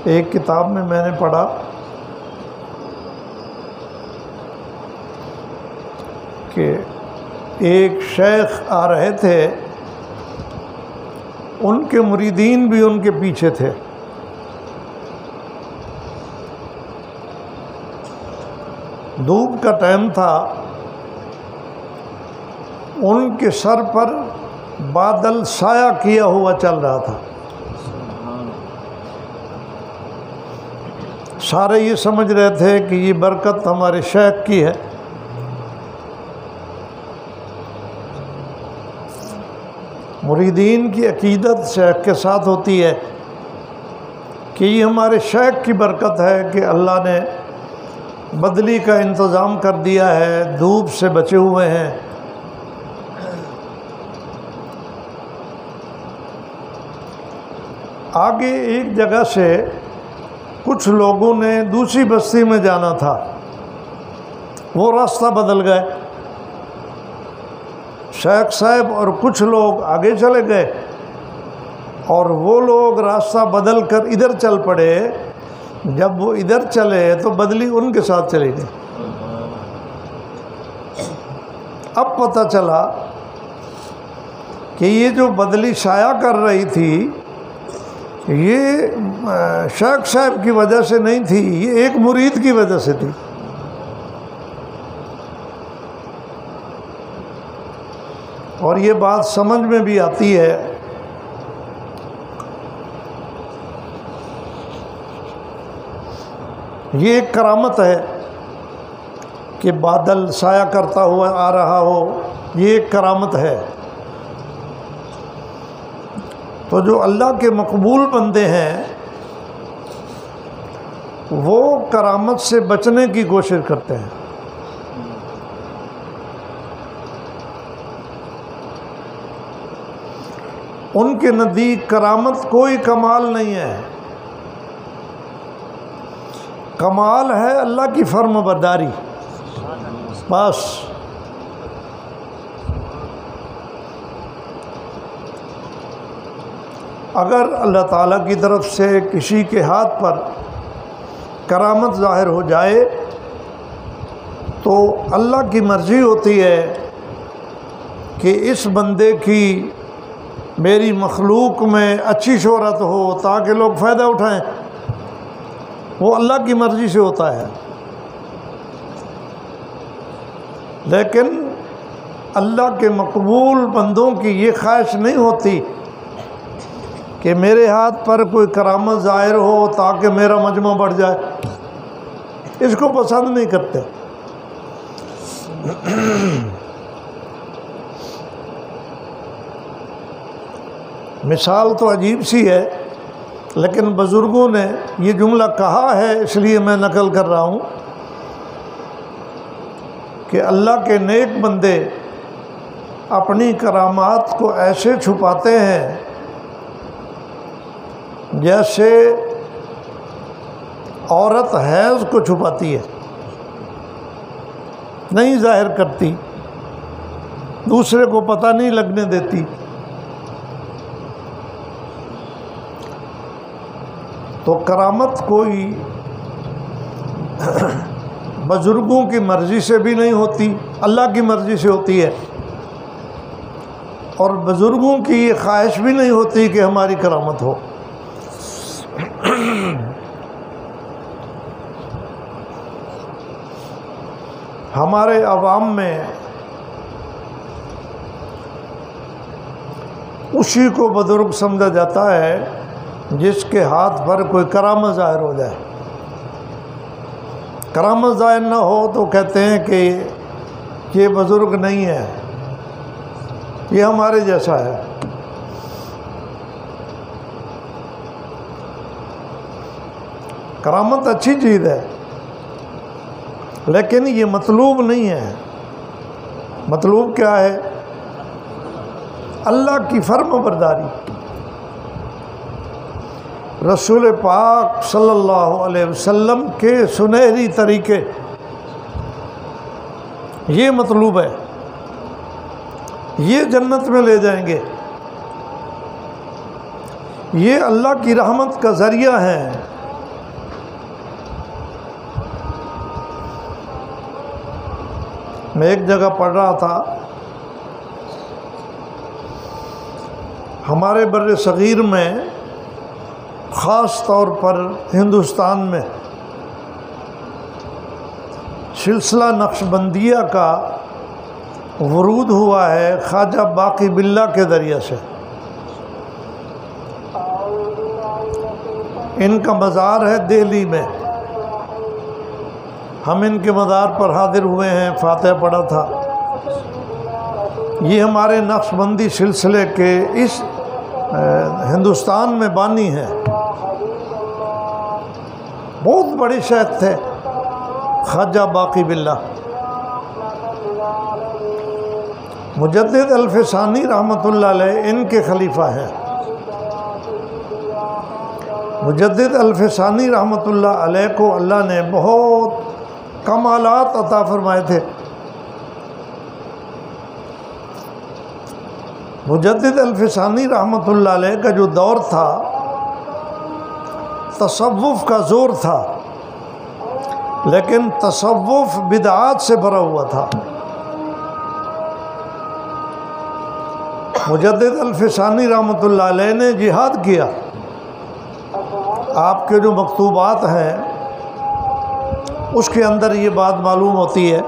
ایک کتاب میں نے پڑھا کہ ایک شیخ آ رہے تھے، ان کے مریدین بھی ان کے پیچھے تھے۔ دھوپ کا ٹائم تھا، ان کے سر پر بادل سایہ کیا ہوا چل رہا تھا۔ سارے یہ سمجھ رہے تھے کہ یہ برکت ہمارے شیخ کی ہے۔ مریدین کی عقیدت شیخ کے ساتھ ہوتی ہے کہ یہ ہمارے شیخ کی برکت ہے کہ اللہ نے بدلی کا انتظام کر دیا ہے، دھوپ سے بچے ہوئے ہیں۔ آگے ایک جگہ سے کچھ لوگوں نے دوسری بستی میں جانا تھا، وہ راستہ بدل گئے۔ شیخ صاحب اور کچھ لوگ آگے چلے گئے اور وہ لوگ راستہ بدل کر ادھر چل پڑے۔ جب وہ ادھر چلے تو بدلی ان کے ساتھ چلی گئی۔ اب پتہ چلا کہ یہ جو بدلی سایہ کر رہی تھی یہ شیخ صاحب کی وجہ سے نہیں تھی، یہ ایک مرید کی وجہ سے تھی۔ اور یہ بات سمجھ میں بھی آتی ہے یہ ایک کرامت ہے کہ بادل سایہ کرتا ہوا آ رہا ہو، یہ ایک کرامت ہے۔ تو جو اللہ کے مقبول بندے ہیں وہ کرامت سے بچنے کی کوشش کرتے ہیں۔ ان کے نزدیک کرامت کوئی کمال نہیں ہے، کمال ہے اللہ کی فرم برداری بس۔ اگر اللہ تعالیٰ کی طرف سے کسی کے ہاتھ پر کرامت ظاہر ہو جائے تو اللہ کی مرضی ہوتی ہے کہ اس بندے کی میری مخلوق میں اچھی شہرت ہو تاکہ لوگ فائدہ اٹھائیں، وہ اللہ کی مرضی سے ہوتا ہے۔ لیکن اللہ کے مقبول بندوں کی یہ خواہش نہیں ہوتی کہ میرے ہاتھ پر کوئی کرامت ظاہر ہو تاکہ میرا مجمع بڑھ جائے، اس کو پسند نہیں کرتے۔ مثال تو عجیب سی ہے، لیکن بزرگوں نے یہ جملہ کہا ہے اس لیے میں نقل کر رہا ہوں کہ اللہ کے نیک بندے اپنی کرامات کو ایسے چھپاتے ہیں جیسے عورت حیض کو چھپاتی ہے، نہیں ظاہر کرتی، دوسرے کو پتہ نہیں لگنے دیتی۔ تو کرامت کوئی بزرگوں کی مرضی سے بھی نہیں ہوتی، اللہ کی مرضی سے ہوتی ہے، اور بزرگوں کی یہ خواہش بھی نہیں ہوتی کہ ہماری کرامت ہو۔ ہمارے عوام میں اسی کو بزرگ سمجھا جاتا ہے جس کے ہاتھ پر کوئی کرامت ظاہر ہو جائے۔ کرامت ظاہر نہ ہو تو کہتے ہیں کہ یہ بزرگ نہیں ہے، یہ ہمارے جیسا ہے۔ کرامت اچھی چیز ہے لیکن یہ مطلوب نہیں ہے۔ مطلوب کیا ہے؟ اللہ کی فرم برداری۔ رسول پاک صلی اللہ علیہ وسلم کے سنہری طریقے، یہ مطلوب ہے، یہ جنت میں لے جائیں گے، یہ اللہ کی رحمت کا ذریعہ ہیں۔ میں ایک جگہ پڑھ رہا تھا، ہمارے بر صغیر میں خاص طور پر ہندوستان میں سلسلہ نقشبندیہ کا ورود ہوا ہے خواجہ باقی باللہ کے ذریعے سے۔ ان کا مزار ہے دہلی میں، ہم ان کے مزار پر حاضر ہوئے ہیں، فاتحہ پڑھا تھا۔ یہ ہمارے نقشبندی سلسلے کے اس ہندوستان میں بانی ہیں، بہت بڑے شیخ تھے خواجہ باقی باللہ۔ مجدد الفسانی رحمۃ اللہ علیہ ان کے خلیفہ ہیں۔ مجدد الفسانی رحمۃ اللہ علیہ کو اللہ نے بہت کمالات عطا فرمائے تھے۔ مجدد الفسانی رحمۃ اللہ علیہ کا جو دور تھا تصوف کا زور تھا، لیکن تصوف بدعات سے بھرا ہوا تھا۔ مجدد الفسانی رحمۃ اللہ علیہ نے جہاد کیا۔ آپ کے جو مکتوبات ہیں اس کے اندر یہ بات معلوم ہوتی ہے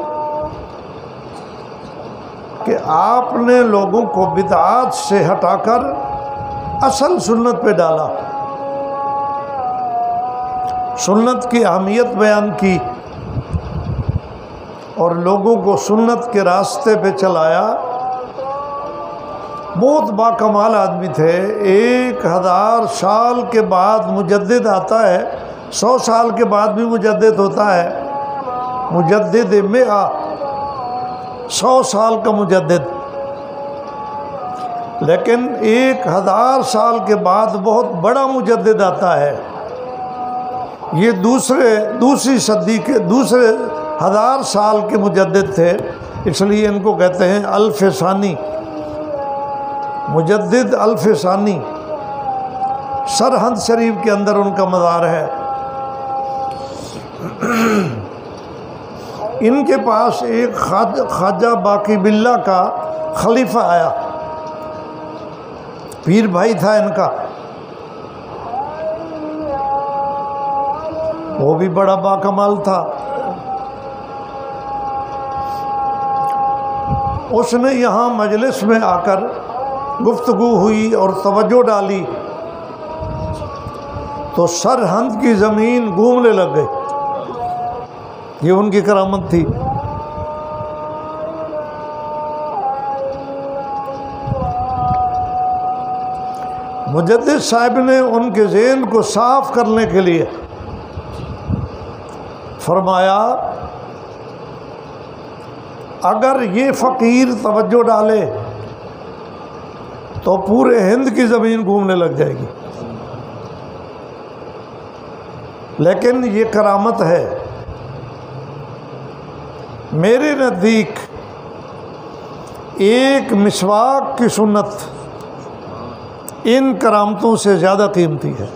کہ آپ نے لوگوں کو بدعات سے ہٹا کر اصل سنت پہ ڈالا، سنت کی اہمیت بیان کی اور لوگوں کو سنت کے راستے پہ چلایا۔ بہت باکمال آدمی تھے۔ 1000 سال کے بعد مجدد آتا ہے، 100 سال کے بعد بھی مجدد ہوتا ہے، مجدد 100 سال کا مجدد، لیکن 1000 سال کے بعد بہت بڑا مجدد آتا ہے۔ یہ دوسری صدی کے دوسرے 1000 سال کے مجدد تھے، اس لیے ان کو کہتے ہیں الفسانی، مجدد الفسانی۔ سرہند شریف کے اندر ان کا مزار ہے۔ ان کے پاس ایک خواجہ باقی باللہ کا خلیفہ آیا، پیر بھائی تھا ان کا، وہ بھی بڑا باکمال تھا۔ اس نے یہاں مجلس میں آ کر گفتگو ہوئی اور توجہ ڈالی تو سرہند کی زمین گھومنے لگ گئی۔ یہ ان کی کرامت تھی۔ مجدد صاحب نے ان کے ذہن کو صاف کرنے کے لیے فرمایا اگر یہ فقیر توجہ ڈالے تو پورے ہند کی زمین گھومنے لگ جائے گی، لیکن یہ کرامت ہے۔ میرے نزدیک ایک مسواک کی سنت ان کرامتوں سے زیادہ قیمتی ہے،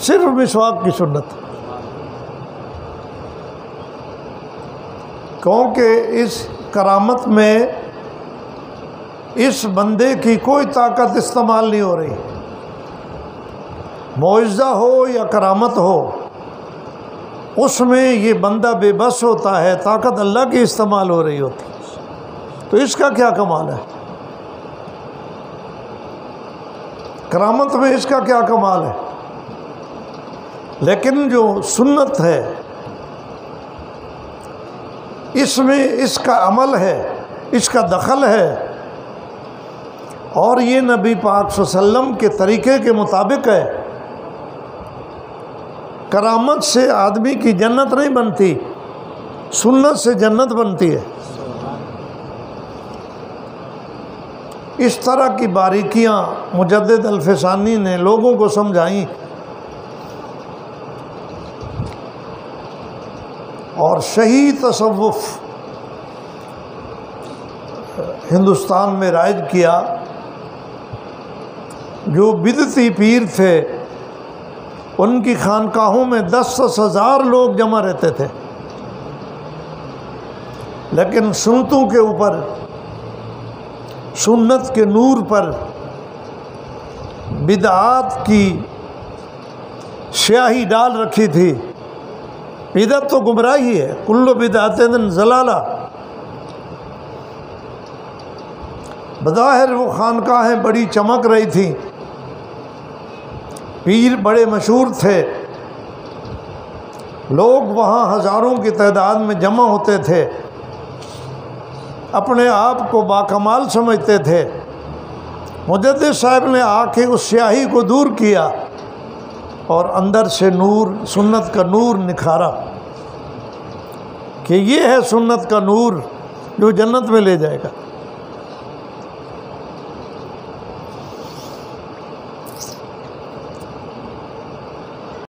صرف مسواک کی سنت، کیونکہ اس کرامت میں اس بندے کی کوئی طاقت استعمال نہیں ہو رہی، معجزہ ہو یا کرامت ہو، اس میں یہ بندہ بے بس ہوتا ہے، طاقت اللہ کی استعمال ہو رہی ہوتی، تو اس کا کیا کمال ہے؟ کرامت میں اس کا کیا کمال ہے؟ لیکن جو سنت ہے اس میں اس کا عمل ہے، اس کا دخل ہے، اور یہ نبی پاک صلی اللہ علیہ وسلم کے طریقے کے مطابق ہے۔ کرامت سے آدمی کی جنت نہیں بنتی، سنت سے جنت بنتی ہے۔ اس طرح کی باریکیاں مجدد الفسانی نے لوگوں کو سمجھائیں، اور صحیح تصوف ہندوستان میں رائج کیا۔ جو بدعتی پیر تھے ان کی خانقاہوں میں 10,000 لوگ جمع رہتے تھے، لیکن سنتوں کے اوپر سنت کے نور پر بدعات کی سیاہی ڈال رکھی تھی۔ بدعت تو گمراہی ہے، کل بدعت ضلالہ۔ بظاہر وہ خانقاہیں بڑی چمک رہی تھیں، پیر بڑے مشہور تھے، لوگ وہاں ہزاروں کی تعداد میں جمع ہوتے تھے، اپنے آپ کو باکمال سمجھتے تھے۔ مجدد صاحب نے آ کے اس سیاہی کو دور کیا اور اندر سے نور، سنت کا نور نکھارا کہ یہ ہے سنت کا نور جو جنت میں لے جائے گا۔